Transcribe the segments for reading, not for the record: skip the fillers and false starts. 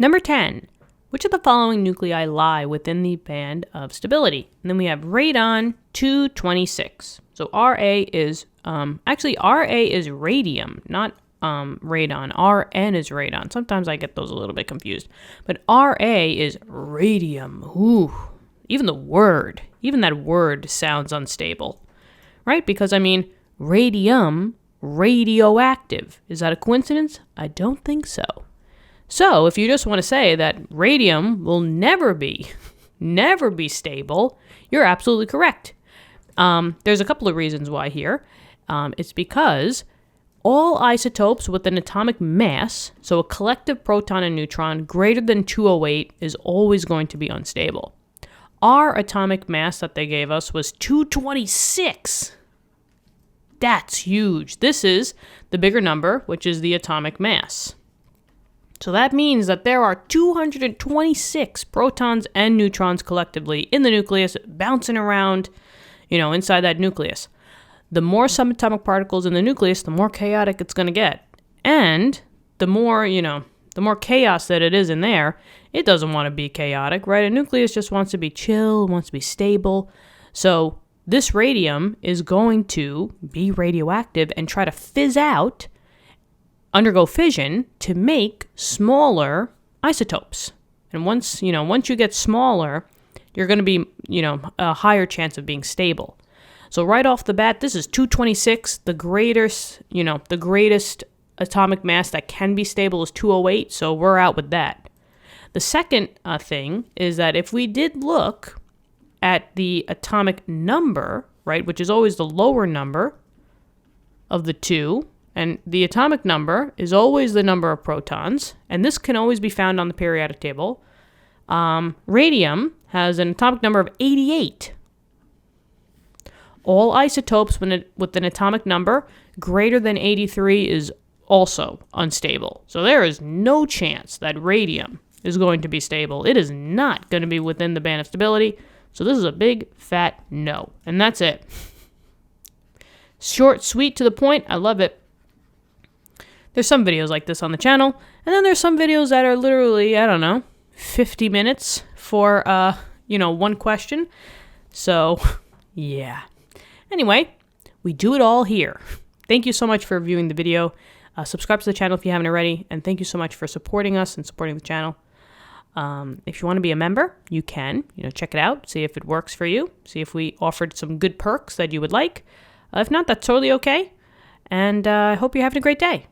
Number 10, which of the following nuclei lie within the band of stability? And then we have Ra-226. So Ra is, actually Ra is radium, not radon. Rn is radon. Sometimes I get those a little bit confused. But Ra is radium. Ooh, even that word sounds unstable, right? Because, I mean, radium, radioactive. Is that a coincidence? I don't think so. So if you just want to say that radium will never be stable, you're absolutely correct. There's a couple of reasons why here. It's because all isotopes with an atomic mass, so a collective proton and neutron greater than 208, is always going to be unstable. Our atomic mass that they gave us was 226. That's huge. This is the bigger number, which is the atomic mass. So that means that there are 226 protons and neutrons collectively in the nucleus bouncing around, inside that nucleus. The more subatomic particles in the nucleus, the more chaotic it's going to get. And the more chaos that it is in there, it doesn't want to be chaotic, right? A nucleus just wants to be chill, wants to be stable. So this radium is going to be radioactive and try to fizz out, undergo fission to make smaller isotopes. And once you get smaller, you're going to be, a higher chance of being stable. So right off the bat, this is 226. The greatest atomic mass that can be stable is 208, so we're out with that. The second thing is that if we did look at the atomic number, right, which is always the lower number of the two, and the atomic number is always the number of protons, and this can always be found on the periodic table. Radium has an atomic number of 88. All isotopes with an atomic number greater than 83 is also unstable. So there is no chance that radium is going to be stable. It is not going to be within the band of stability. So this is a big, fat no. And that's it. Short, sweet, to the point. I love it. There's some videos like this on the channel. And then there's some videos that are literally, 50 minutes for, one question. So, yeah. Anyway, we do it all here. Thank you so much for viewing the video. Subscribe to the channel if you haven't already. And thank you so much for supporting us and supporting the channel. If you want to be a member, you can. Check it out. See if it works for you. See if we offered some good perks that you would like. If not, that's totally okay. And I hope you're having a great day.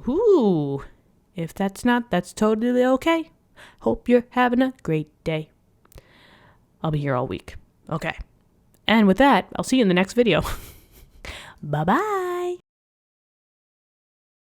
Ooh. If that's not, that's totally okay. Hope you're having a great day. I'll be here all week. Okay. And with that, I'll see you in the next video. Bye-bye.